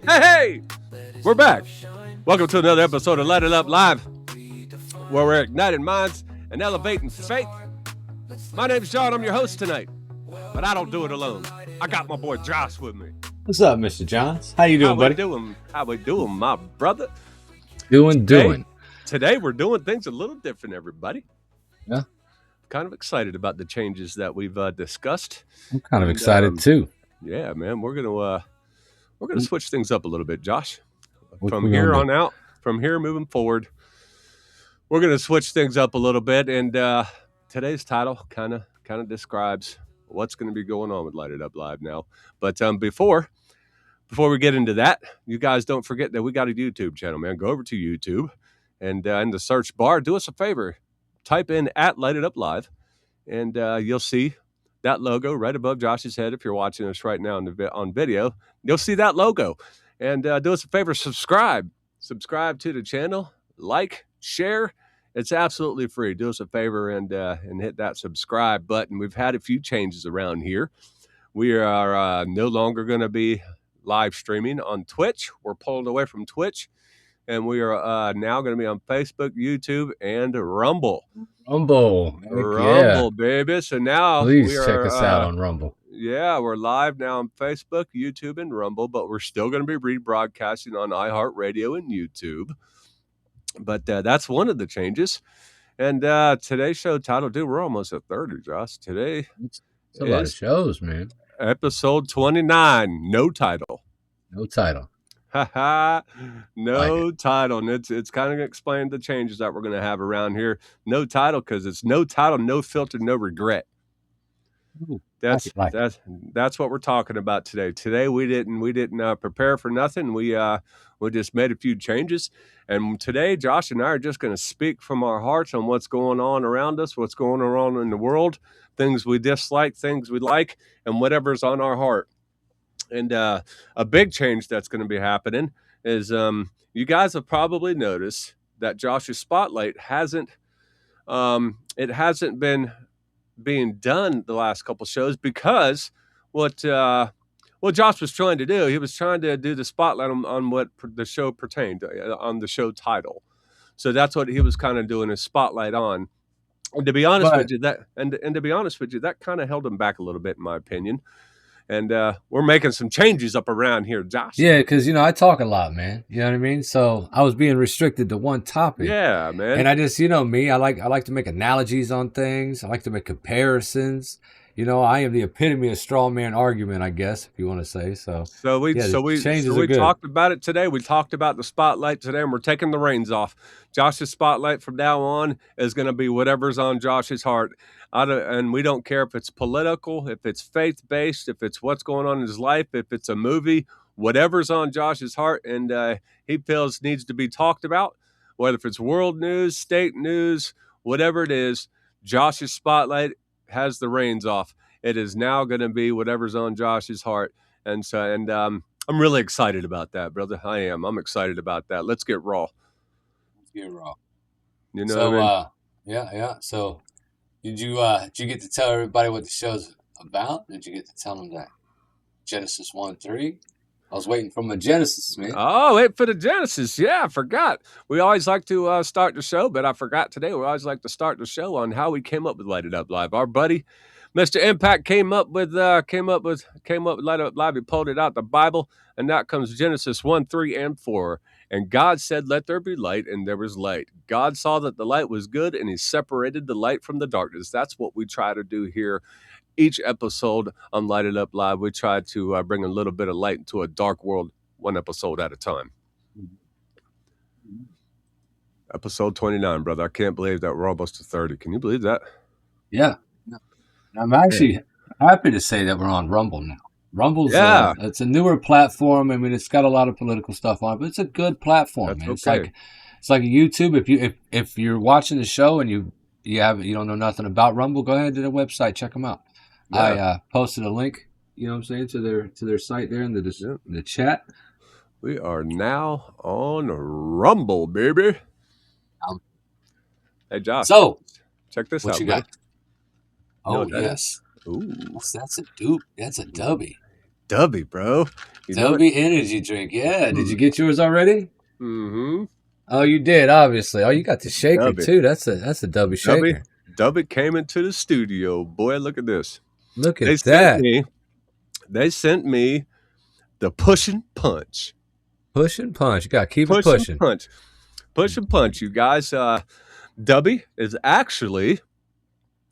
Hey, we're back. Welcome to another episode of Light It Up Live, where we're igniting minds and elevating faith. My name's John. I'm your host tonight, but I don't do it alone. I got my boy Josh with me. What's up, Mr. Johns? How you doing, buddy? How we doing, my brother? Doing. Today we're doing things a little different, everybody. Yeah. Kind of excited about the changes that we've discussed. I'm kind of excited too. Yeah, man. We're gonna switch things up a little bit, Josh. From here on out, from here moving forward, we're gonna switch things up a little bit. And today's title kind of describes what's going to be going on with Light It Up Live now. But before we get into that, you guys don't forget that we got a YouTube channel, man. Go over to YouTube and in the search bar, do us a favor, type in @Light It Up Live, and you'll see that logo right above Josh's head. If you're watching us right now on video, you'll see that logo. And do us a favor, subscribe to the channel, like, share. It's absolutely free. Do us a favor and hit that subscribe button. We've had a few changes around here. We are no longer going to be live streaming on Twitch. We're pulled away from Twitch, and we are now going to be on Facebook, YouTube, and Rumble. Rumble, baby. So now please check us out on Rumble. Yeah, we're live now on Facebook, YouTube, and Rumble, but we're still going to be rebroadcasting on iHeartRadio and YouTube. But that's one of the changes. And today's show title, dude, we're almost at 30, Josh. Today it's a lot of shows, man. Episode 29, no title. No title. No title. And it's kind of explained the changes that we're going to have around here. No title because it's no title, no filter, no regret. Ooh, that's what we're talking about today. Today we didn't prepare for nothing. We just made a few changes, and today Josh and I are just going to speak from our hearts on what's going on around us, what's going on in the world, things we dislike, things we like, and whatever's on our heart. And a big change that's going to be happening is you guys have probably noticed that Josh's Spotlight hasn't been being done the last couple shows because what Josh was trying to do, he was trying to do the spotlight on what the show pertained, on the show title. So that's what he was kind of doing a spotlight on. And to be honest with you, that kind of held him back a little bit, in my opinion. And we're making some changes up around here, Josh. Yeah, because I talk a lot, man. You know what I mean? So I was being restricted to one topic. Yeah, man. And I just, me, I like to make analogies on things. I like to make comparisons. I am the epitome of straw man argument, I guess, if you want to say so. So we talked about it today. We talked about the spotlight today, and we're taking the reins off. Josh's spotlight from now on is going to be whatever's on Josh's heart. And we don't care if it's political, if it's faith-based, if it's what's going on in his life, if it's a movie, whatever's on Josh's heart and he feels needs to be talked about, whether if it's world news, state news, whatever it is, Josh's spotlight has the reins off. It is now going to be whatever's on Josh's heart. And I'm really excited about that, brother. I am. I'm excited about that. Let's get raw. You know what I mean? Yeah. So did you get to tell everybody what the show's about? Did you get to tell them that Genesis 1:3? I was waiting for my Genesis, man. Oh, wait for the Genesis. Yeah, I forgot. We always like to start the show, but I forgot today. We always like to start the show on how we came up with Light It Up Live. Our buddy, Mr. Impact, came up with Light It Up Live. He pulled it out the Bible, and that comes Genesis 1:3 and 4. And God said, "Let there be light," and there was light. God saw that the light was good, and he separated the light from the darkness. That's what we try to do here. Each episode on Light It Up Live, we try to bring a little bit of light into a dark world, one episode at a time. Episode 29, brother. I can't believe that we're almost to 30. Can you believe that? Yeah. I'm actually happy to say that we're on Rumble now. Rumble's it's a newer platform. I mean, it's got a lot of political stuff on it, but it's a good platform, man. Okay. It's like YouTube. If you're watching the show and you don't know nothing about Rumble, go ahead to their website, check them out. Yeah. I posted a link, to their site there in the chat. We are now on Rumble, baby. Hey, Josh. So check this out. What you got? Oh, yes. Ooh. That's a dupe. That's a dubby. Dubby, bro. You know it? Dubby energy drink. Yeah. Did you get yours already? Mm-hmm. Oh, you did, obviously. Oh, you got the shaker Dubby. too. That's a Dubby shaker. Dubby came into the studio. Boy, look at this. Look They at sent that. me. They sent me the push and punch. Push and punch. You got to keep it Push and pushing. punch. Push and punch, you guys. Dubby is actually,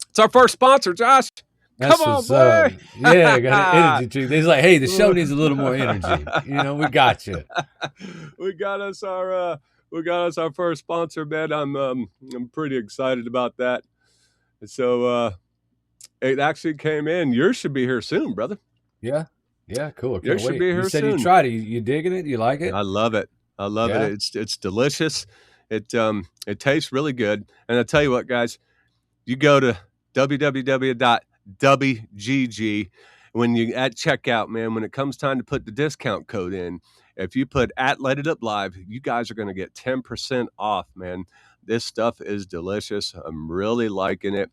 it's our first sponsor, Josh. That's Come on, what's boy. up. Yeah, I got an energy drink. He's like, hey, the show needs a little more energy. You know, we got you. we got us our first sponsor, man. I'm pretty excited about that. So it actually came in. Yours should be here soon, brother. Yeah. Yeah, cool. Yours should be here You said soon. you tried it. You digging it? You like it? I love it. I love Yeah? it. It's delicious. It tastes really good. And I tell you what, guys, you go to www.dubbygg. When you at checkout, man, when it comes time to put the discount code in, if you put at Light It Up Live, you guys are going to get 10% off, man. This stuff is delicious. I'm really liking it.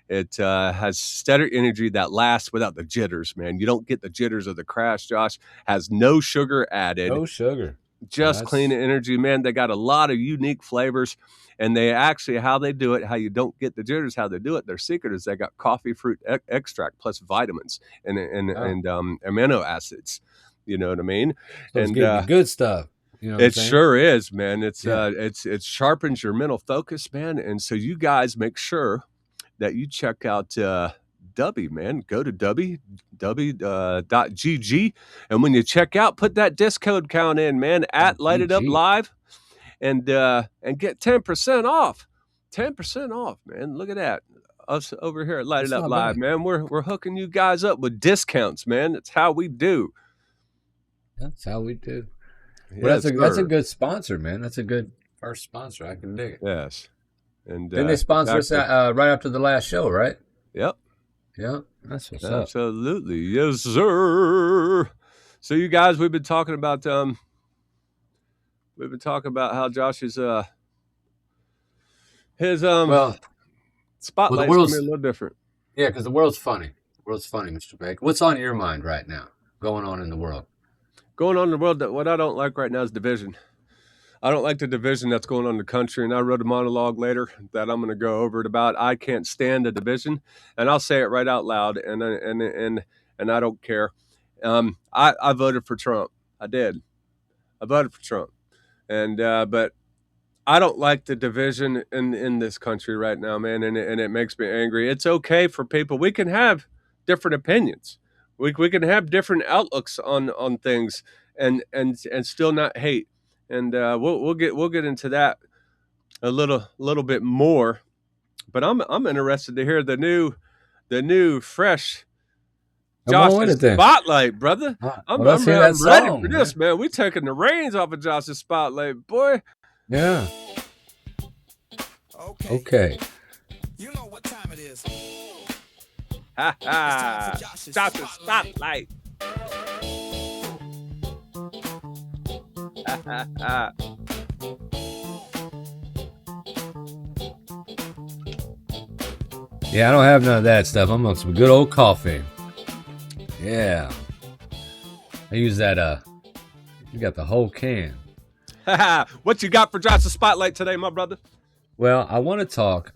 It has steady energy that lasts without the jitters, man. You don't get the jitters of the crash, Josh. Has no sugar added. No sugar. Just clean energy, man. They got a lot of unique flavors. And they actually, how they do it, how you don't get the jitters, how they do it, their secret is they got coffee fruit extract plus vitamins and amino acids. You know what I mean? So it's getting the good stuff. You know what It I'm saying? sure is, man. It sharpens your mental focus, man. And so you guys make sure that you check out Dubby, man. Go to Dubby.gg. And when you check out, put that discount count in, man, at Light It Up Live. And get 10% off. 10% off, man. Look at that. Us over here at Light It Up Live, man. We're hooking you guys up with discounts, man. That's how we do. That's how we do. Well, that's a good sponsor, man. That's a good first sponsor. I can dig it. Yes. And didn't they sponsor us right after the last show, right? Yep. Yeah. That's what's up. Absolutely. Yes, sir. So you guys, we've been talking about how Josh's spotlight's gonna be a little different. Yeah, because the world's funny. The world's funny, Mr. Baker. What's on your mind right now? Going on in the world? Going on in the world, what I don't like right now is division. I don't like the division that's going on in the country, and I wrote a monologue later that I'm going to go over it about. I can't stand the division, and I'll say it right out loud, and I don't care. I voted for Trump. I did. I voted for Trump. And but I don't like the division in this country right now, man, and it makes me angry. It's okay for people. We can have different opinions. We can have different outlooks on things and still not hate. And we'll get into that a little bit more. But I'm interested to hear the new fresh Josh's spotlight, brother. I'm ready for this, man. We taking the reins off of Josh's spotlight, boy. Yeah. Okay. You know what time it is. Ha ha. Josh's spotlight. Ha ha ha. Yeah, I don't have none of that stuff. I'm on some good old coffee. Yeah. I use that, you got the whole can. What you got for Josh's spotlight today, my brother? Well, I want to talk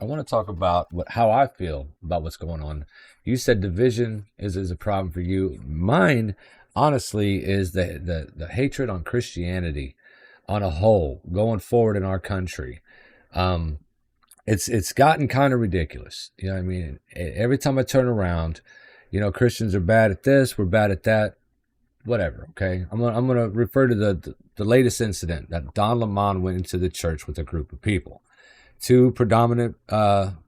about how I feel about what's going on. You said division is a problem for you. Mine, honestly, is the hatred on Christianity on a whole going forward in our country. It's gotten kind of ridiculous. You know what I mean? Every time I turn around, Christians are bad at this, we're bad at that, whatever. Okay. I'm gonna refer to the latest incident that Don Lemon went into the church with a group of people, two predominant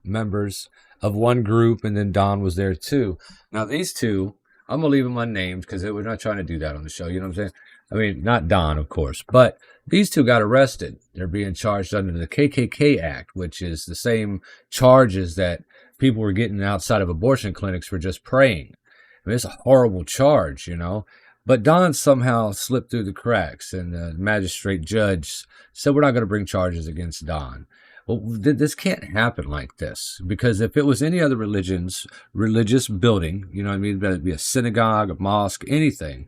members of one group, and then Don was there too. Now these two, I'm gonna leave them unnamed because we're not trying to do that on the show. You know what I'm saying? I mean, not Don, of course, but these two got arrested. They're being charged under the KKK Act, which is the same charges that people were getting outside of abortion clinics for just praying. I mean, it's a horrible charge, But Don somehow slipped through the cracks, and the magistrate judge said, we're not going to bring charges against Don. well, this can't happen like this, because if it was any other religious building, you know what I mean, whether it be a synagogue, a mosque, anything,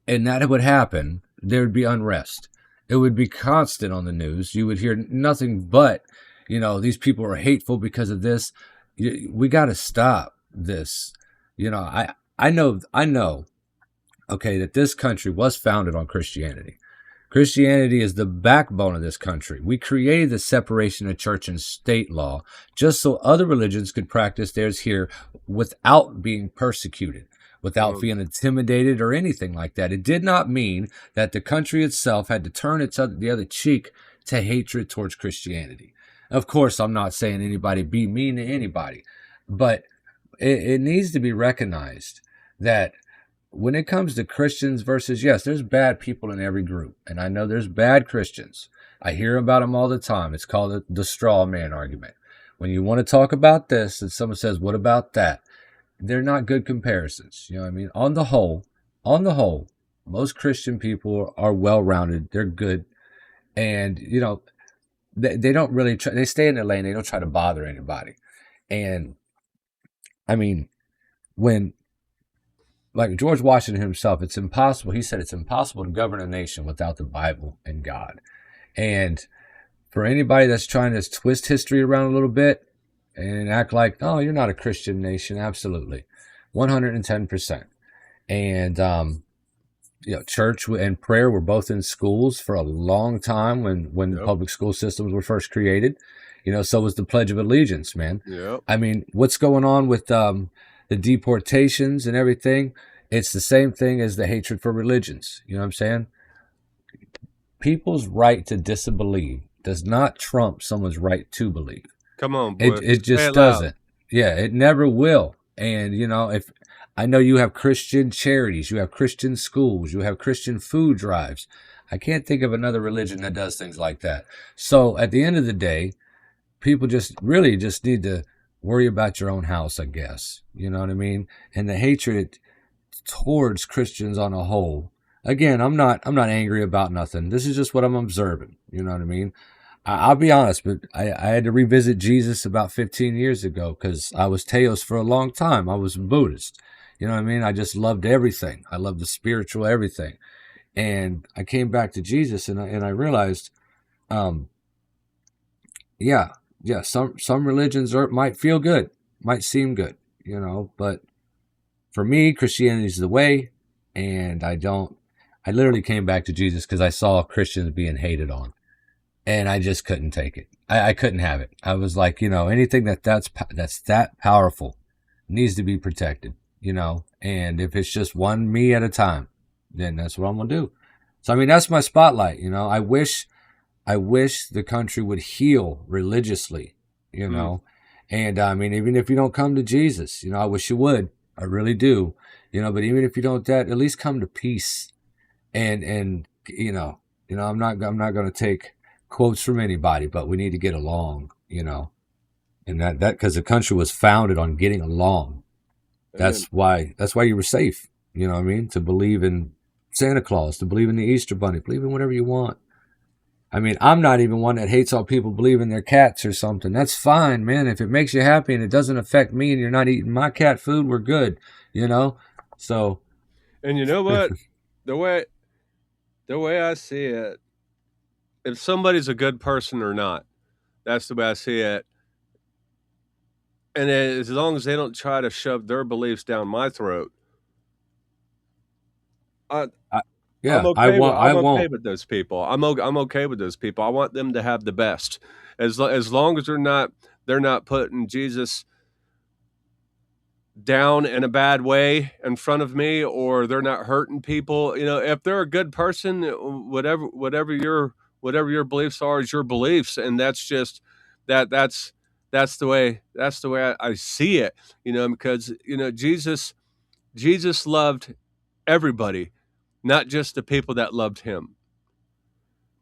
and that would happen, there would be unrest. It would be constant on the news. You would hear nothing but, these people are hateful because of this. We got to stop this. I know, okay, that this country was founded on Christianity. Christianity is the backbone of this country. We created the separation of church and state law just so other religions could practice theirs here without being persecuted, without being intimidated or anything like that. It did not mean that the country itself had to turn the other cheek to hatred towards Christianity. Of course, I'm not saying anybody be mean to anybody, but it needs to be recognized that when it comes to Christians versus, yes, there's bad people in every group. And I know there's bad Christians. I hear about them all the time. It's called the straw man argument. When you want to talk about this and someone says, what about that? They're not good comparisons. You know what I mean? On the whole, most Christian people are well-rounded. They're good. And, they don't really try, they stay in their lane. They don't try to bother anybody. And I mean, like George Washington himself, it's impossible. He said it's impossible to govern a nation without the Bible and God. And for anybody that's trying to twist history around a little bit and act like, oh, you're not a Christian nation, absolutely, 110%. And church and prayer were both in schools for a long time when the public school systems were first created. So was the Pledge of Allegiance, man. Yep. I mean, what's going on with the deportations and everything? It's the same thing as the hatred for religions. You know what I'm saying? People's right to disbelieve does not trump someone's right to believe. Come on, boy. It just doesn't. Yeah, it never will. And, if I know you have Christian charities, you have Christian schools, you have Christian food drives. I can't think of another religion that does things like that. So at the end of the day, people just need to worry about your own house, I guess. You know what I mean? And the hatred towards Christians on a whole. Again, I'm not angry about nothing. This is just what I'm observing. You know what I mean? I'll be honest, but I had to revisit Jesus about 15 years ago because I was Teos for a long time. I was Buddhist. You know what I mean? I just loved everything. I loved the spiritual everything. And I came back to Jesus and I realized, some religions might feel good, might seem good, but for me, Christianity is the way. And I literally came back to Jesus because I saw Christians being hated on and I just couldn't take it. I couldn't have it. I was like, anything that's that powerful needs to be protected, and if it's just one me at a time, then that's what I'm going to do. So, I mean, that's my spotlight. I wish the country would heal religiously, and I mean, even if you don't come to Jesus, I wish you would, I really do, but even if you don't, at least come to peace. And I'm not going to take quotes from anybody, but we need to get along, and that because the country was founded on getting along. That's why you were safe. You know what I mean? To believe in Santa Claus, to believe in the Easter Bunny, believe in whatever you want. I mean, I'm not even one that hates all people believe in their cats or something. That's fine, man. If it makes you happy and it doesn't affect me and you're not eating my cat food, we're good, So. And you know what? the way I see it, if somebody's a good person or not, that's the way I see it. And as long as they don't try to shove their beliefs down my throat, I'm okay with those people. I'm okay with those people. I want them to have the best. As long as they're not putting Jesus down in a bad way in front of me, or they're not hurting people. If they're a good person, whatever your beliefs are is your beliefs, and that's just that's the way I see it. Because Jesus loved everybody, not just the people that loved him.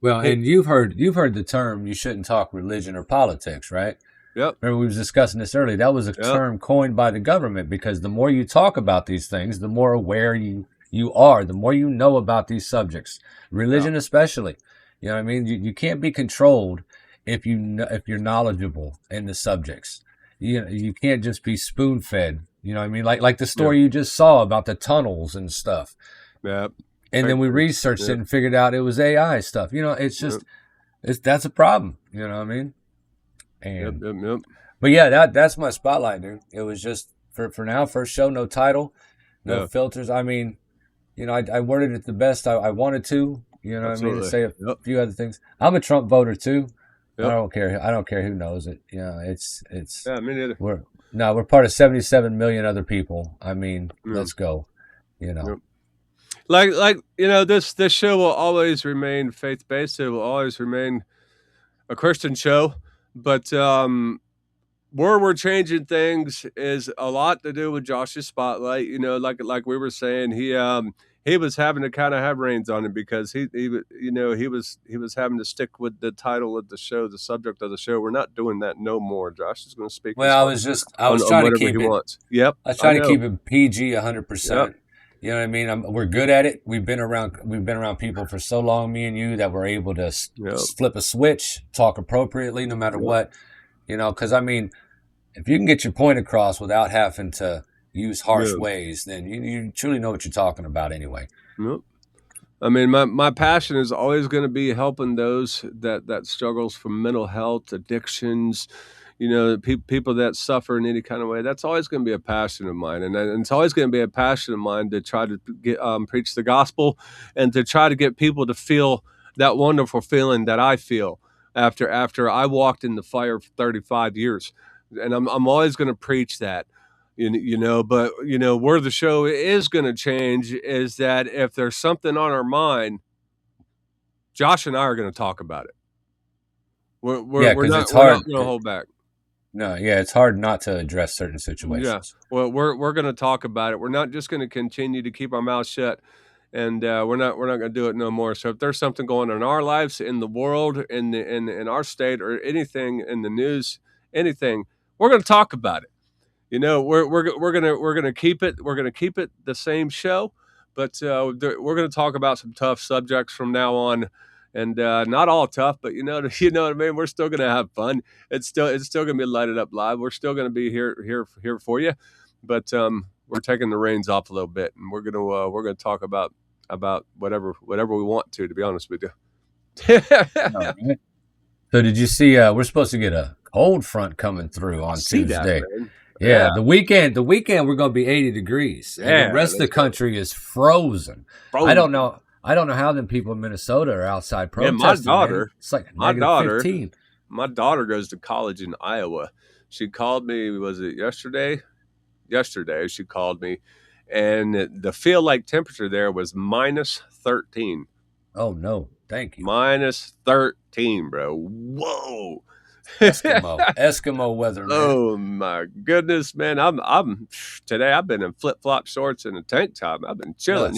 Well, and you've heard the term, you shouldn't talk religion or politics, right? Yep. Remember we was discussing this earlier. That was a term coined by the government because the more you talk about these things, the more aware you are, the more you know about these subjects, religion especially. You know what I mean? You can't be controlled if you're knowledgeable in the subjects. You can't just be spoon fed. You know what I mean? Like the story you just saw about the tunnels and stuff. Yeah. And then we researched it and figured out it was AI stuff. It's just that's a problem. You know what I mean? And but yeah, that's my spotlight, dude. It was just for now, first show, no title, no filters. I mean, I worded it the best I wanted to. You know what I mean? To say a few other things. I'm a Trump voter too. I don't care. I don't care who knows it. It's. Yeah, me neither. We're part of 77 million other people. I mean, let's go. Like this show will always remain faith based. It will always remain a Christian show, but where we're changing things is a lot to do with Josh's spotlight. Like we were saying, he was having to kind of have reins on him because he was having to stick with the title of the show, the subject of the show. We're not doing that no more. Josh is going to speak. Well, I was trying to keep it. Wants. Yep, I was trying to keep it PG 100%. You know what I mean? We're good at it. We've been around people for so long, me and you, that we're able to flip a switch, talk appropriately, no matter what. Because I mean, if you can get your point across without having to use harsh ways, then you truly know what you're talking about anyway. Yep. I mean, my passion is always going to be helping those that struggles from mental health, addictions, people that suffer in any kind of way. That's always going to be a passion of mine. And it's always going to be a passion of mine to try to get preach the gospel and to try to get people to feel that wonderful feeling that I feel after I walked in the fire for 35 years. And I'm always going to preach that. But where the show is going to change is that if there's something on our mind, Josh and I are going to talk about it. We're not going to hold back. No, yeah, it's hard not to address certain situations. Yeah, well, we're going to talk about it. We're not just going to continue to keep our mouths shut, and we're not going to do it no more. So if there's something going on in our lives, in the world, in our state, or anything in the news, anything, we're going to talk about it. We're gonna keep it. We're gonna keep it the same show, but we're gonna talk about some tough subjects from now on, and not all tough, but you know what I mean. We're still gonna have fun. It's still gonna be Lighted Up Live. We're still gonna be here for you, but we're taking the reins off a little bit, and we're gonna talk about whatever we want to be honest with you. So did you see? We're supposed to get a cold front coming through on Tuesday. Yeah, the weekend we're going to be 80 degrees. And the rest of the country is frozen. I don't know how them people in Minnesota are outside protesting. My daughter, it's like -15. My daughter goes to college in Iowa. She called me, was it yesterday? Yesterday she called me, and the feel-like temperature there was -13. Oh, no. Thank you. -13, bro. Whoa. Eskimo weather, man. Oh my goodness, man! I'm today. I've been in flip-flop shorts and a tank top. I've been chilling.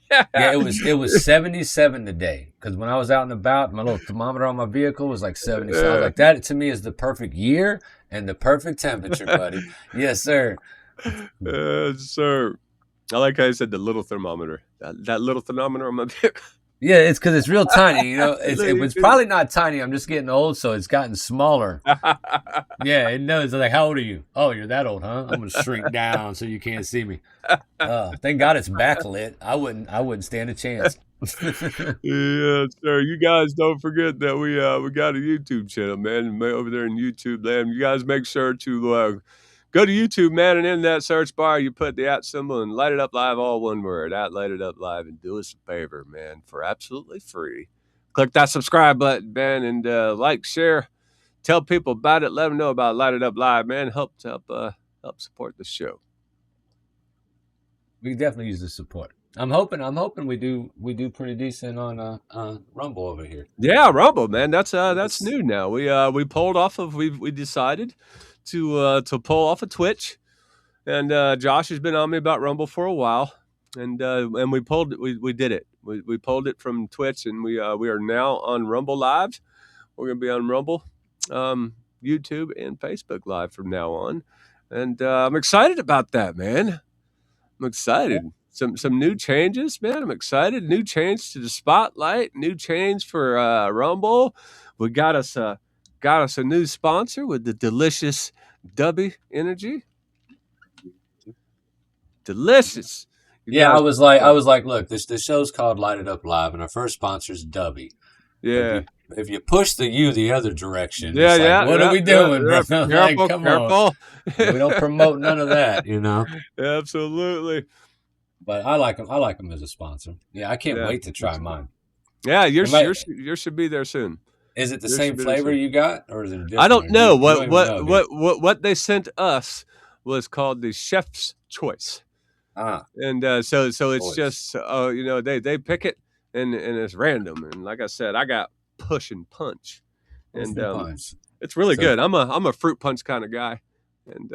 Yeah, it was 77 today. Because when I was out and about, my little thermometer on my vehicle was like 77. I was like, that to me is the perfect year and the perfect temperature, buddy. Yes, sir. Sir. I like how you said the little thermometer. That little thermometer on my vehicle. Yeah, it's because it's real tiny. It was probably not tiny. I'm just getting old, so it's gotten smaller. Yeah, it knows. Like, how old are you? Oh, you're that old, huh? I'm gonna shrink down so you can't see me. Thank God it's backlit. I wouldn't stand a chance. Yeah, sir. You guys don't forget that we got a YouTube channel, man. Over there in YouTube land. You guys make sure to go to YouTube, man, and in that search bar, you put the @ symbol and Light It Up Live, all one word, @Light It Up Live, and do us a favor, man, for absolutely free. Click that subscribe button, man, and like, share, tell people about it, let them know about Light It Up Live, man. Help support the show. We can definitely use the support. I'm hoping we do pretty decent on Rumble over here. Yeah, Rumble, man. That's new now. We pulled off of we decided to pull off of Twitch, and Josh has been on me about Rumble for a while, and we did it. We pulled it from Twitch, and we are now on Rumble Live. We're gonna be on Rumble, YouTube, and Facebook Live from now on, and I'm excited about that, man. I'm excited. Some new changes, man. I'm excited. New change to the spotlight. New change for Rumble. We got us got us a new sponsor with the delicious Dubby Energy. Delicious. You Yeah, guys, I was like, look, this show's called Light It Up Live, and our first sponsor is Dubby. yeah. If you push the U the other direction, Yeah, it's like, yeah, what are yeah, we doing, yeah, bro? yeah. Like, Careful, come on. careful. We don't promote none of that, you know. Absolutely. But I like them. I like them as a sponsor. Yeah, I can't Yeah. wait to try mine. Yeah, Am I- yours should be there soon. Is it the Yours same should be there flavor soon. you got, or is it different? I don't Or know you don't even know, dude. what they sent us was called the chef's choice, Ah, and so it's choice. just you know, they pick it and it's random, and like I said, I got push and punch, and punch. it's really So- good. I'm a fruit punch kind of guy, and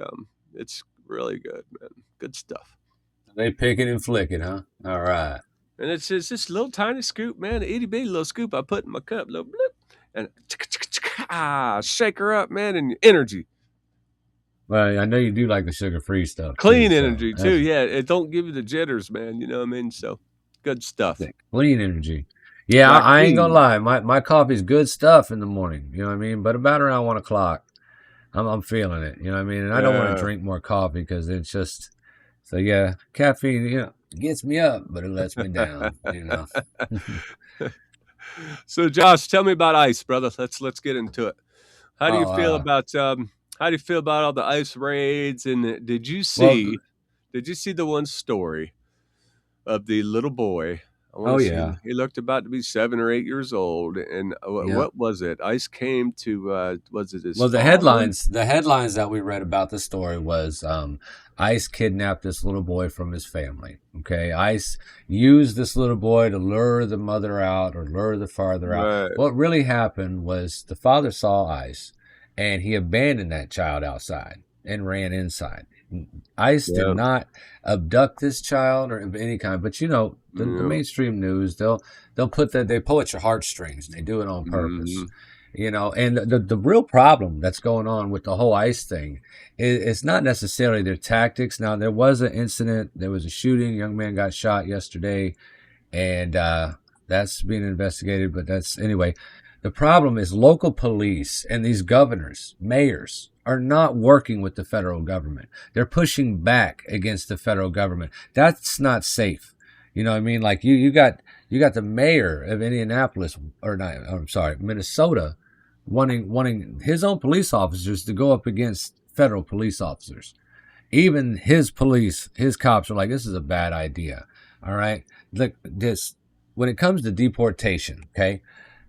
it's really good, man. Good stuff. They pick it and flick it, huh? All right. And it's just this little tiny scoop, man, an itty bitty little scoop I put in my cup, little blip, and shake her up, man, and energy. Well, I know you do like the sugar-free stuff. Clean too, so energy that's too, yeah. It don't give you the jitters, man. You know what I mean? So good stuff. sick. Clean energy. Yeah, Like I ain't gonna clean. lie. My coffee's good stuff in the morning. You know what I mean? But about around 1 o'clock, I'm feeling it. You know what I mean? And I don't want Yeah. to drink more coffee because it's just so yeah. Caffeine, you know, gets me up, but it lets me down. You know. So Josh, tell me about ice, brother. Let's get into it. How do you Oh, feel about all the ice raids? And did you well, see the one story of the little boy? I want oh to see. yeah, He looked about to be 7 or 8 years old, and yeah. what was it? Ice came to was it his Well, the father? headlines that we read about the story was ICE kidnapped this little boy from his family. Okay, ICE used this little boy to lure the mother out or lure the father out. Right. What really happened was the father saw ICE, and he abandoned that child outside and ran inside. ICE Yeah. did not abduct this child or of any kind, but you know the Yeah. mainstream news they'll put that they pull at your heartstrings. They do it on purpose. Mhm. You know, and the real problem that's going on with the whole ICE thing is it's not necessarily their tactics. Now, there was an incident, there was a shooting, a young man got shot yesterday, and that's being investigated. But that's anyway. The problem is local police and these governors, mayors, are not working with the federal government. They're pushing back against the federal government. That's not safe. You know what I mean? Like you got the mayor of Indianapolis, or not, I'm sorry, Minnesota, wanting his own police officers to go up against federal police officers. Even his cops are like, this is a bad idea. All right. Look, when it comes to deportation, okay,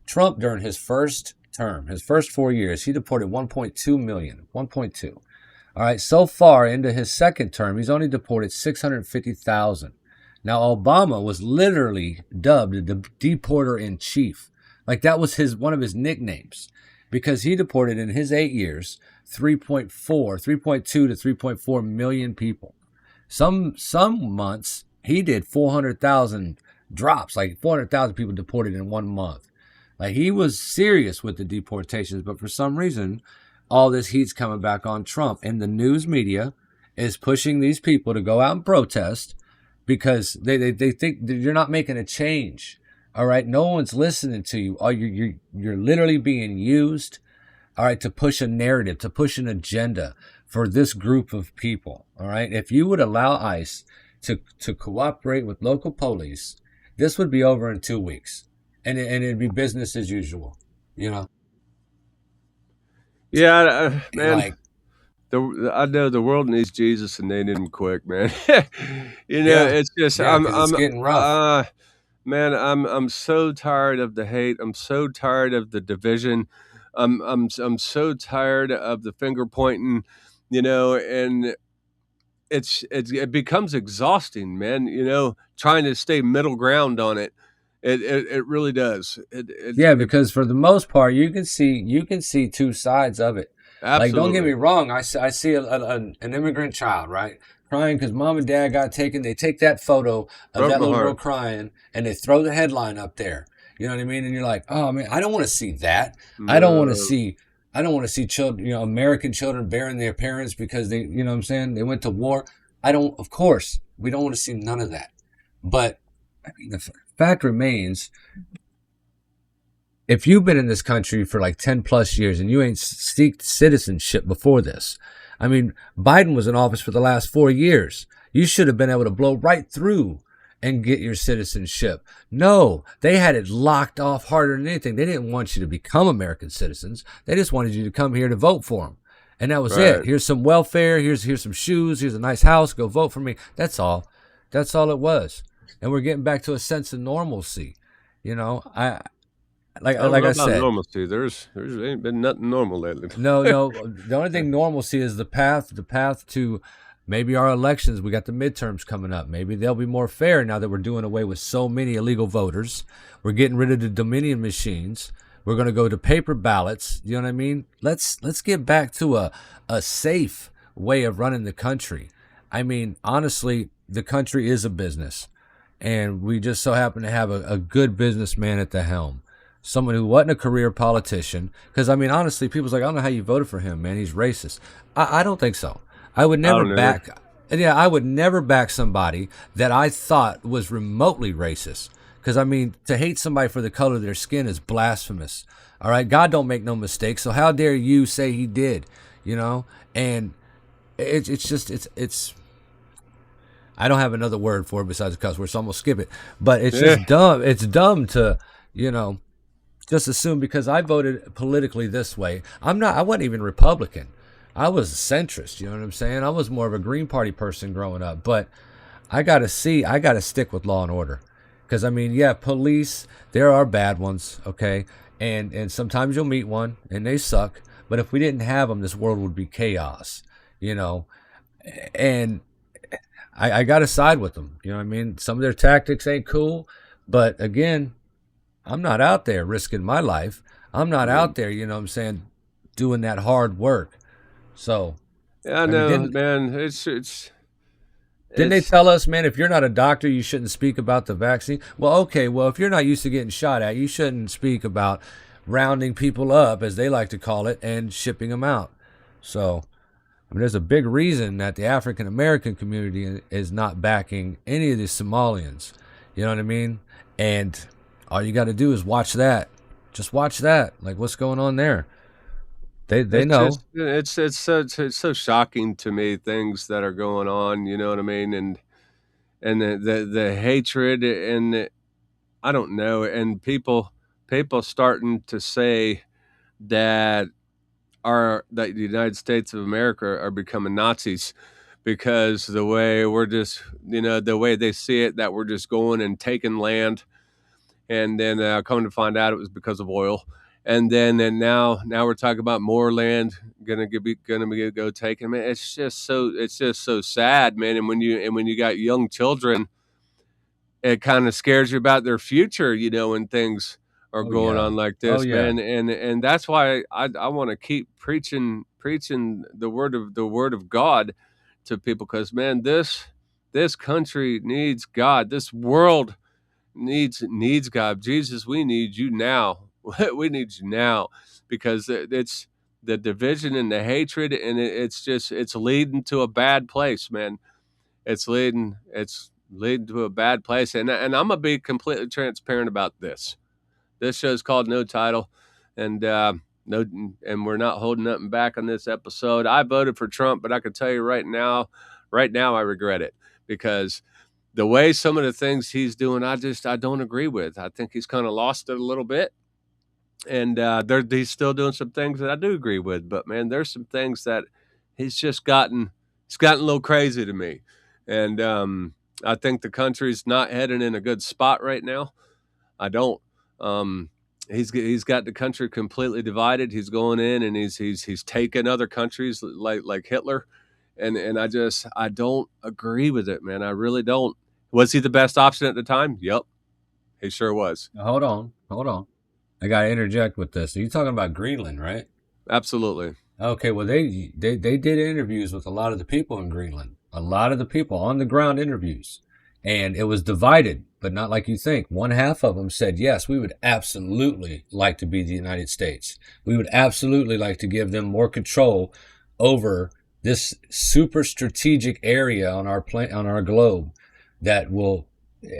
Trump during his first term, his first 4 years, he deported 1.2 million, 1.2. All right. So far into his second term, he's only deported 650,000. Now, Obama was literally dubbed the deporter in chief. Like that was one of his nicknames, because he deported in his 8 years 3.2 to 3.4 million people. Some months he did 400,000 drops, like 400,000 people deported in 1 month. Like he was serious with the deportations, but for some reason, all this heat's coming back on Trump, and the news media is pushing these people to go out and protest because they think that you're not making a change. All right, no one's listening to you. Oh, you're literally being used, all right, to push a narrative, to push an agenda for this group of people. All right, if you would allow ICE to cooperate with local police, this would be over in 2 weeks, and it'd be business as usual. You know? Yeah, man. Like, I know the world needs Jesus, and they need him quick, man. You know, yeah, it's just yeah, because it's getting rough. man, I'm so tired of the hate. I'm so tired of the division. I'm so tired of the finger pointing, you know, and it becomes exhausting, man, you know, trying to stay middle ground on it. It really does. Yeah, because for the most part, you can see two sides of it. Like, don't get me Absolutely. wrong. I see an immigrant child, right, crying because mom and dad got taken. They take that photo of Broke that my little girl heart. crying, and they throw the headline up there. You know what I mean? And you're like, oh man, I don't want to see that. I don't want to see children, you know, American children burying their parents because they, you know what I'm saying, they went to war. Of course, we don't want to see none of that. But I mean, the fact remains, if you've been in this country for like 10 plus years and you ain't seeked citizenship before this, I mean, Biden was in office for the last 4 years. You should have been able to blow right through and get your citizenship. No, they had it locked off harder than anything. They didn't want you to become American citizens. They just wanted you to come here to vote for them. And that was Right. it. Here's some welfare. Here's some shoes. Here's a nice house. Go vote for me. That's all. That's all it was. And we're getting back to a sense of normalcy. You know, I like don't I know about said, normalcy. There's ain't been nothing normal lately. no. The only thing normalcy is the path to maybe our elections. We got the midterms coming up. Maybe they'll be more fair now that we're doing away with so many illegal voters. We're getting rid of the Dominion machines. We're going to go to paper ballots. You know what I mean? Let's get back to a safe way of running the country. I mean, honestly, the country is a business, and we just so happen to have a good businessman at the helm. Someone who wasn't a career politician. Because, I mean, honestly, people's like, I don't know how you voted for him, man. He's racist. I don't think so. I would I don't never either. back. Yeah, I would never back somebody that I thought was remotely racist. Because, I mean, to hate somebody for the color of their skin is blasphemous. All right? God don't make no mistakes. So how dare you say he did? You know? And it's I don't have another word for it besides a cuss word, so I'm going to skip it. But it's Yeah. just dumb. It's dumb to, you know, just assume because I voted politically this way. I wasn't even Republican. I was a centrist, you know what I'm saying? I was more of a Green Party person growing up. But I got to stick with law and order. Because, I mean, yeah, police, there are bad ones, okay? And sometimes you'll meet one, and they suck. But if we didn't have them, this world would be chaos, you know? And I got to side with them, you know what I mean? Some of their tactics ain't cool. But, again, I'm not out there risking my life. I'm not out there, you know what I'm saying, doing that hard work. So, Yeah, I mean, know, didn't- man. didn't they It's tell us, man, if you're not a doctor, you shouldn't speak about the vaccine? Well, okay, well, if you're not used to getting shot at, you shouldn't speak about rounding people up, as they like to call it, and shipping them out. So, I mean, there's a big reason that the African American community is not backing any of the Somalians. You know what I mean? And all you got to do is watch that. Just watch that. Like, what's going on there? They it's know. just it's so shocking to me, things that are going on. You know what I mean? And the hatred, and I don't know, and people starting to say that that the United States of America are becoming Nazis because the way we're just, the way they see it, that we're just going and taking land, and then come to find out it was because of oil, and now we're talking about more land gonna be go taken. Man, it's just so sad, man. And when you got young children, it kind of scares you about their future, when things are Oh, going yeah. on like Oh, this, yeah. man. And that's why I want to keep preaching the word of God to people, because, man, this country needs God. This world needs God. Jesus, we need you now. We need you now, because it's the division and the hatred, and it's leading to a bad place, man. It's leading to a bad place, and I'm gonna be completely transparent about this. This show's called No Title, and no, and we're not holding nothing back on this episode. I voted for Trump, but I can tell you right now, I regret it, because the way some of the things he's doing, I don't agree with. I think he's kind of lost it a little bit, and he's still doing some things that I do agree with. But, man, there's some things that it's gotten a little crazy to me, and I think the country's not heading in a good spot right now. I don't. He's got the country completely divided. He's going in and he's taken other countries like Hitler, and I don't agree with it, man. I really don't. Was he the best option at the time? Yep, he sure was. Now, hold on. I got to interject with this. You're talking about Greenland, right? Absolutely. Okay, well, they did interviews with a lot of the people in Greenland, a lot of the people on the ground interviews, and it was divided, but not like you think. One half of them said, yes, we would absolutely like to be the United States. We would absolutely like to give them more control over this super strategic area on our globe that will,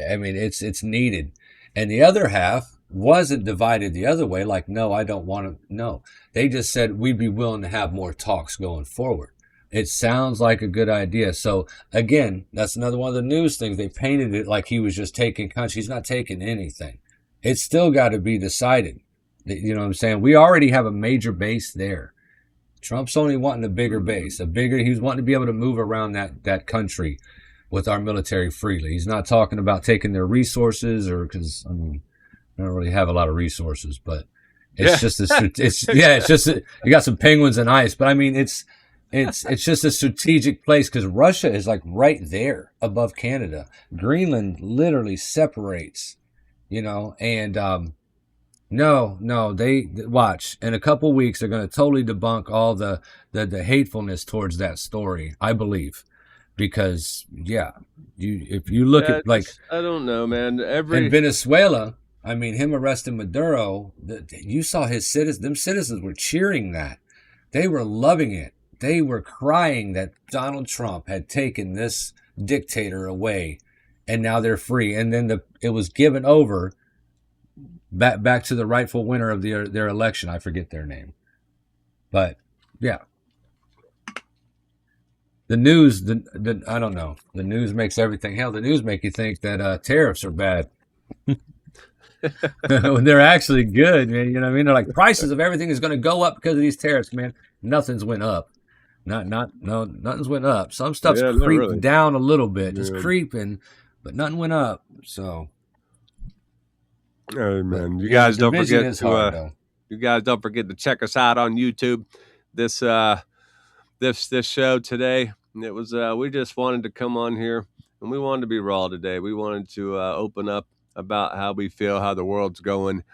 I mean, it's needed. And the other half wasn't divided the other way. Like, no, I don't want to. No, they just said we'd be willing to have more talks going forward. It sounds like a good idea. So again, that's another one of the news things. They painted it like he was just taking country. He's not taking anything. It's still got to be decided. You know what I'm saying? We already have a major base there. Trump's only wanting a bigger base, he's wanting to be able to move around that country with our military freely. He's not talking about taking their resources because, I mean, I don't really have a lot of resources, but it's just you got some penguins and ice, but I mean, it's just a strategic place because Russia is like right there above Canada. Greenland literally separates, and no, they watch. In a couple weeks, they're going to totally debunk all the hatefulness towards that story, I believe. Because, if you look at, like... I don't know, man. In Venezuela, I mean, him arresting Maduro, you saw his citizens, them citizens were cheering that. They were loving it. They were crying that Donald Trump had taken this dictator away, and now they're free. And then it was given over back to the rightful winner of their election. I forget their name. But, yeah. The news, I don't know. The news makes everything. Hell, the news make you think that tariffs are bad. When they're actually good, man. You know what I mean? They're like, prices of everything is going to go up because of these tariffs, man. Nothing's went up. Nothing's went up. Some stuff's creeped down a little bit, just creeping, but nothing went up. So, oh man, you guys don't forget to check us out on YouTube. This show today, it was we just wanted to come on here and we wanted to be raw today. We wanted to open up about how we feel, how the world's going,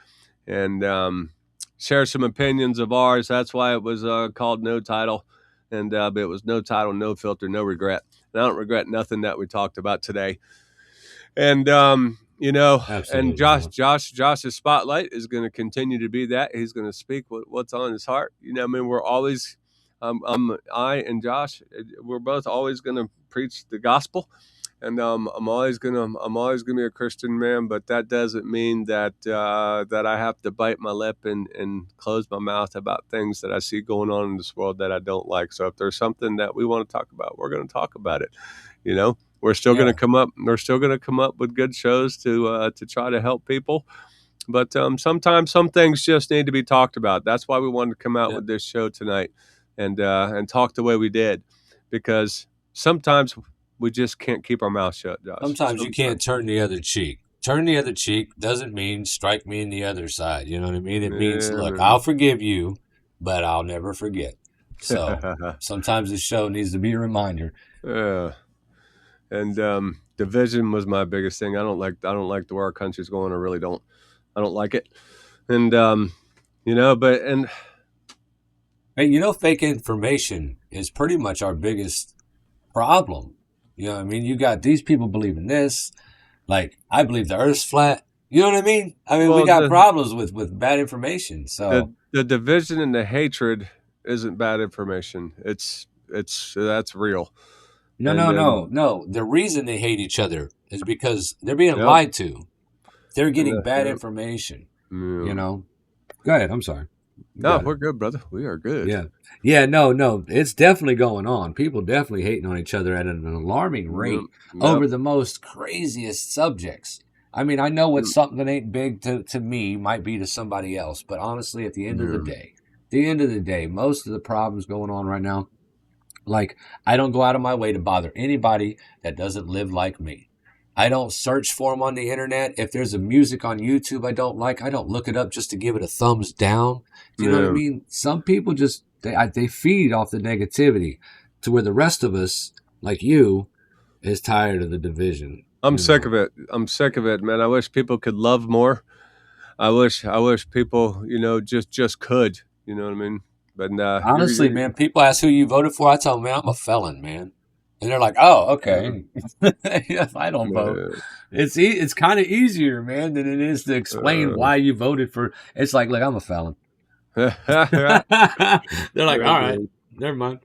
and share some opinions of ours. That's why it was called No Title. And but it was no title, no filter, no regret. And I don't regret nothing that we talked about today. And Absolutely. And Josh's spotlight is going to continue to be that. He's going to speak what's on his heart. I mean, we're always, I and Josh, we're both always going to preach the gospel. And I'm always gonna be a Christian man, but that doesn't mean that I have to bite my lip and close my mouth about things that I see going on in this world that I don't like. So if there's something that we want to talk about, we're going to talk about it. We're still going to come up. We're still going to come up with good shows to try to help people. But sometimes some things just need to be talked about. That's why we wanted to come out with this show tonight and talk the way we did, because sometimes we just can't keep our mouth shut, Josh. Sometimes you can't turn the other cheek. Turn the other cheek doesn't mean strike me in the other side. You know what I mean? It means, look, I'll forgive you, but I'll never forget. So sometimes this show needs to be a reminder. Yeah. And division was my biggest thing. I don't like the way our country's going. I really don't. I don't like it. And fake information is pretty much our biggest problem. You know what I mean? You got these people believing this. Like, I believe the earth's flat. You know what I mean? We got problems with bad information. So the division and the hatred isn't bad information. That's real. No. The reason they hate each other is because they're being lied to. They're getting bad information. Go ahead. I'm sorry. No, we're good, brother. We are good. Yeah, no. It's definitely going on. People definitely hating on each other at an alarming rate over the most craziest subjects. I mean, I know what something that ain't big to me might be to somebody else, but honestly, at the end of the day, most of the problems going on right now, like, I don't go out of my way to bother anybody that doesn't live like me. I don't search for them on the internet. If there's a music on YouTube I don't like, I don't look it up just to give it a thumbs down. Do you know what I mean? Some people just, they feed off the negativity to where the rest of us, like you, is tired of the division. I'm sick of it. Man. I wish people could love more. I wish people, just could. You know what I mean? But honestly, man, people ask who you voted for. I tell them, man, I'm a felon, man. And they're like, oh, okay. If I don't vote. It's kind of easier, man, than it is to explain why you voted for. It's like, look, I'm a felon. They're like, all right, never mind.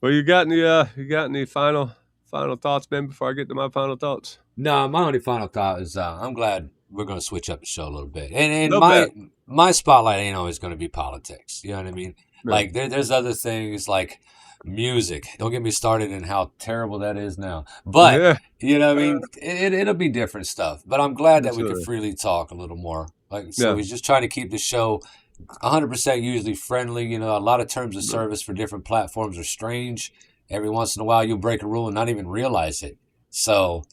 Well, you got any final thoughts, man, before I get to my final thoughts? No, my only final thought is I'm glad we're gonna switch up the show a little bit. And Little bit. my spotlight ain't always gonna be politics. You know what I mean? Yeah. Like there's other things like music. Don't get me started in how terrible that is now. But Yeah. you know what I mean? It'll be different stuff. But I'm glad that we can Absolutely. freely talk a little more. Like so, Yeah. we just trying to keep the show 100% usually friendly. You know, a lot of terms of service for different platforms are strange. Every once in a while, you'll break a rule and not even realize it. So,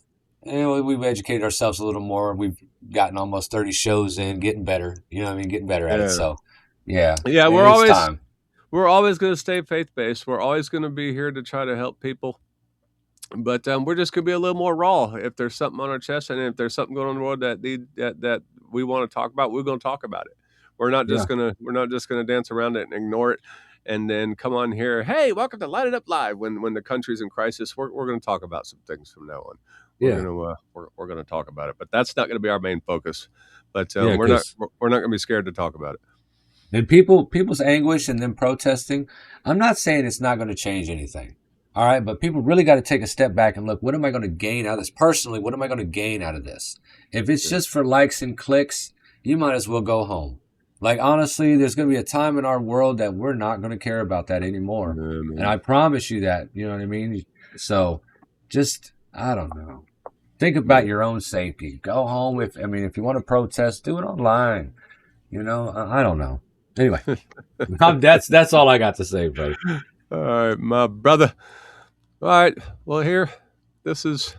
we've educated ourselves a little more. We've gotten almost 30 shows in, getting better. You know what I mean? Getting better at it. So, yeah. Yeah, it's time. we're always going to stay faith-based. We're always going to be here to try to help people. But we're just going to be a little more raw. If there's something on our chest, and if there's something going on in the world that we want to talk about, we're going to talk about it. We're not just gonna dance around it and ignore it, and then come on here. Hey, welcome to Light It Up Live. When the country's in crisis, we're going to talk about some things from now on. We're gonna talk about it, but that's not going to be our main focus. But we're not going to be scared to talk about it. And people's anguish and them protesting, I'm not saying it's not going to change anything. All right, but people really got to take a step back and look, what am I going to gain out of this? Personally, what am I going to gain out of this? If it's just for likes and clicks, you might as well go home. Like, honestly, there's going to be a time in our world that we're not going to care about that anymore. And I promise you that, you know what I mean? So just, I don't know. Think about your own safety. Go home. If you want to protest, do it online. You know, I don't know. Anyway, that's all I got to say, buddy. All right, my brother. All right, well, here, this is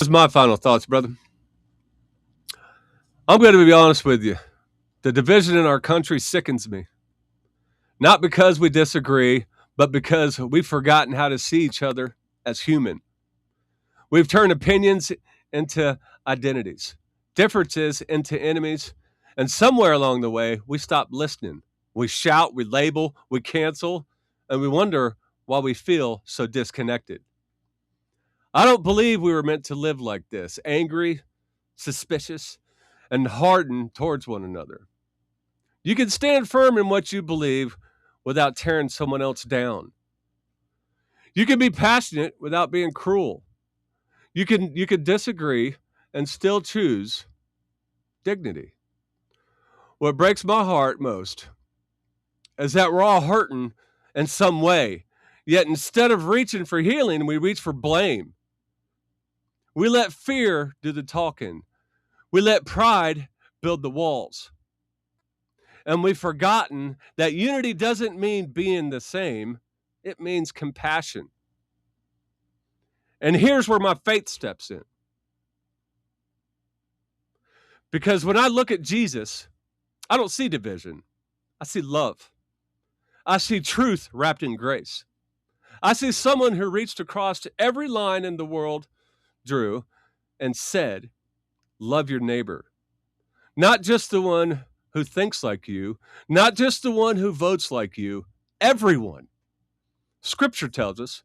my final thoughts, brother. I'm going to be honest with you. The division in our country sickens me. Not because we disagree, but because we've forgotten how to see each other as human. We've turned opinions into identities, differences into enemies, and somewhere along the way, we stop listening. We shout, we label, we cancel, and we wonder why we feel so disconnected. I don't believe we were meant to live like this, angry, suspicious, and hardened towards one another. You can stand firm in what you believe without tearing someone else down. You can be passionate without being cruel. You can disagree and still choose dignity. What breaks my heart most is that we're all hurting in some way, yet instead of reaching for healing, we reach for blame. We let fear do the talking. We let pride build the walls. And we've forgotten that unity doesn't mean being the same. It means compassion. And here's where my faith steps in. Because when I look at Jesus, I don't see division. I see love. I see truth wrapped in grace. I see someone who reached across every line in the world, drew, and said, love your neighbor. Not just the one who thinks like you, not just the one who votes like you, everyone. Scripture tells us,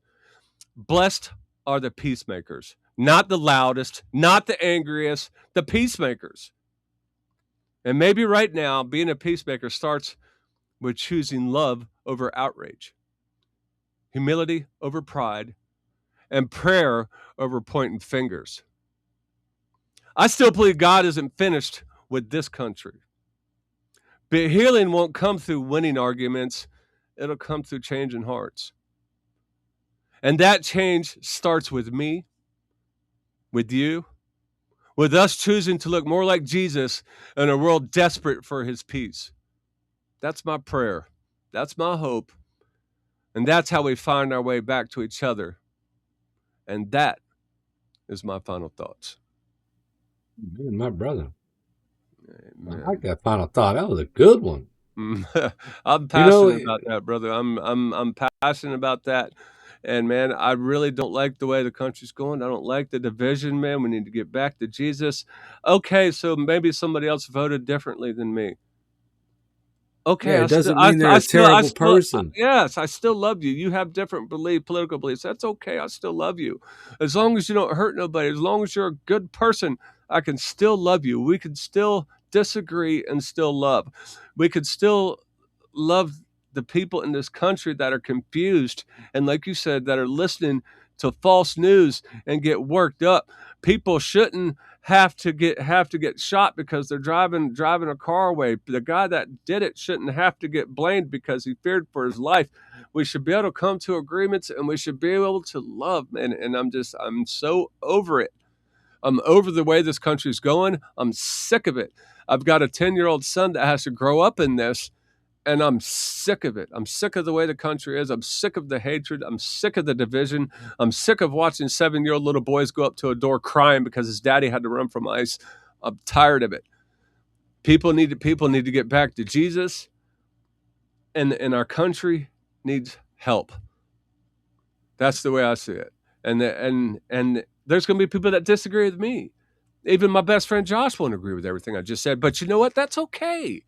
blessed are the peacemakers, not the loudest, not the angriest, the peacemakers. And maybe right now, being a peacemaker starts with choosing love over outrage, humility over pride, and prayer over pointing fingers. I still believe God isn't finished with this country. But healing won't come through winning arguments. It'll come through changing hearts. And that change starts with me, with you, with us choosing to look more like Jesus in a world desperate for his peace. That's my prayer. That's my hope. And that's how we find our way back to each other. And that is my final thoughts. Man, my brother. Amen. I like that final thought. That was a good one. I'm passionate about that, brother. I'm passionate about that. And man, I really don't like the way the country's going. I don't like the division, man. We need to get back to Jesus. Okay, so maybe somebody else voted differently than me. Okay, it doesn't mean they're a terrible person. Yes, I still love you. You have different political beliefs. That's okay. I still love you. As long as you don't hurt nobody, as long as you're a good person, I can still love you. We can still disagree and still love. We could still love the people in this country that are confused and, like you said, that are listening to false news and get worked up. People shouldn't have to get shot because they're driving a car away. The guy that did it shouldn't have to get blamed because he feared for his life. We should be able to come to agreements, and we should be able to love, man. And I'm so over it. I'm over the way this country's going. I'm sick of it. I've got a 10-year-old son that has to grow up in this, and I'm sick of it. I'm sick of the way the country is. I'm sick of the hatred. I'm sick of the division. I'm sick of watching 7-year-old little boys go up to a door crying because his daddy had to run from ICE. I'm tired of it. People need to get back to Jesus, and our country needs help. That's the way I see it. And there's going to be people that disagree with me. Even my best friend Josh won't agree with everything I just said. But you know what? That's okay.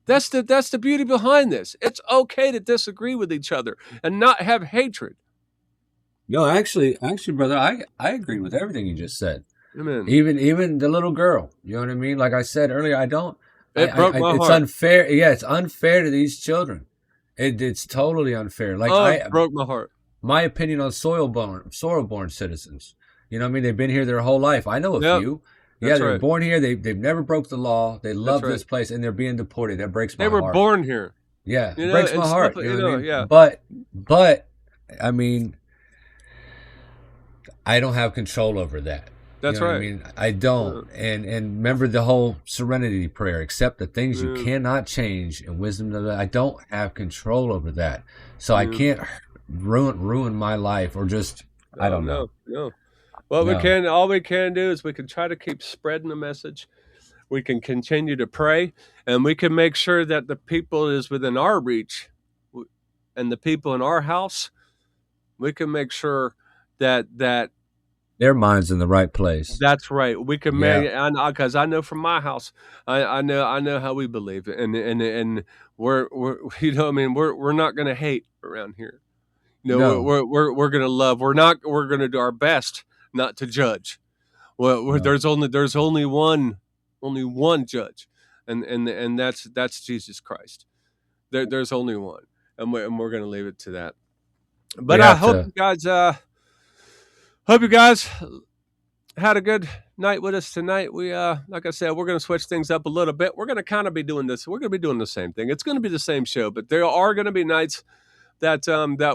That's the beauty behind this. It's okay to disagree with each other and not have hatred. No, actually, brother, I agree with everything you just said. Amen. Even the little girl. You know what I mean? Like I said earlier, It broke my it's heart. unfair. Yeah, it's unfair to these children. It's totally unfair. Like It broke my heart. My opinion on soil-born citizens. You know what I mean? They've been here their whole life. I know a few. Yeah, they're born here. They've never broke the law. They love this place, and they're being deported. That breaks my heart. They were born here. Yeah, it breaks my heart. You know what I mean? Yeah. But I mean, I don't have control over that. That's You know what right. I mean, I don't. And remember the whole serenity prayer. Accept the things you cannot change, and wisdom. I don't have control over that, so I can't ruin my life or just. I don't know. No. All we can do is we can try to keep spreading the message. We can continue to pray, and we can make sure that the people is within our reach, and the people in our house. We can make sure that their mind's in the right place. That's right. We can make, because I know from my house, I know how we believe, and we're you know what I mean, we're not going to hate around here. No. We're going to love. We're going to do our best not to judge. Well, there's only one judge, and that's Jesus Christ. There's only one, and we're going to leave it to that. But I hope you guys had a good night with us tonight. We like I said, we're going to switch things up a little bit. We're going to kind of be doing this. We're going to be doing the same thing. It's going to be the same show, but there are going to be nights that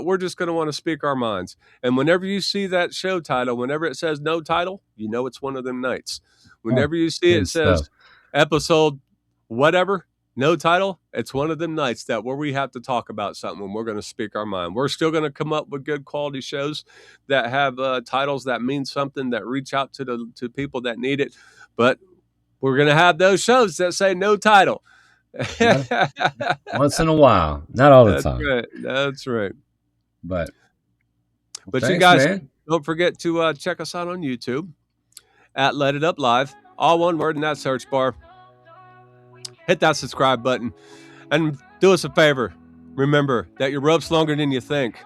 we're just going to want to speak our minds. And whenever you see that show title, whenever it says no title, you know it's one of them nights. Whenever you see it says episode whatever, no title, it's one of them nights where we have to talk about something and we're going to speak our mind. We're still going to come up with good quality shows that have titles that mean something, that reach out to people that need it. But we're going to have those shows that say no title. Once in a while, not all the time. That's right. But thanks, you guys, don't forget to check us out on YouTube at Let It Up Live, all one word in that search bar. Hit that subscribe button and do us a favor. Remember that your rope's longer than you think.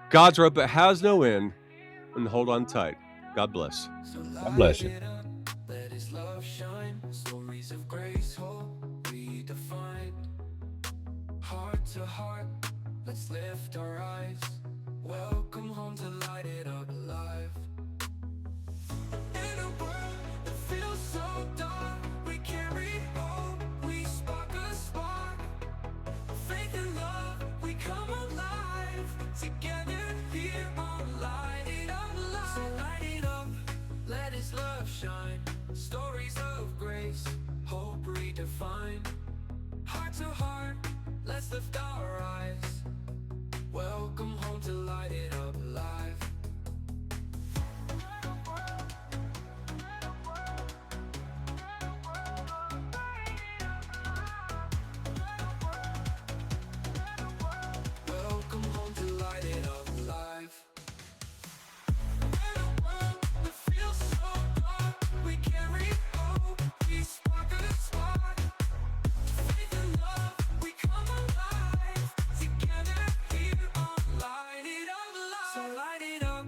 God's rope, it has no end, and hold on tight. God bless. God bless you. Let His love shine. Stories of grace, hope redefined. Heart to heart, let's lift our eyes. Welcome home to Light It Up Live. In a world that feels so dark, we carry hope, we spark a spark. Faith and love, we come alive. Together here on Light It Up Live. So light it up, let His love shine. Stories of grace, hope redefined. Heart to heart, let's lift our eyes. Welcome home to Light It Up Live. Welcome home to Light It Up Live. In a world that feels so dark, we carry hope, we spark a spark. Faith and love, we come alive. Together here on Light It Up Live. So light it up,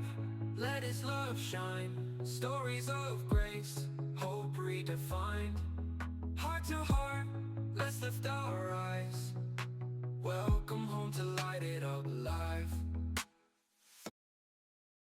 let His love shine. Stories of grace, hope redefined. Heart to heart, let's lift our eyes. Welcome home to Light It Up Live.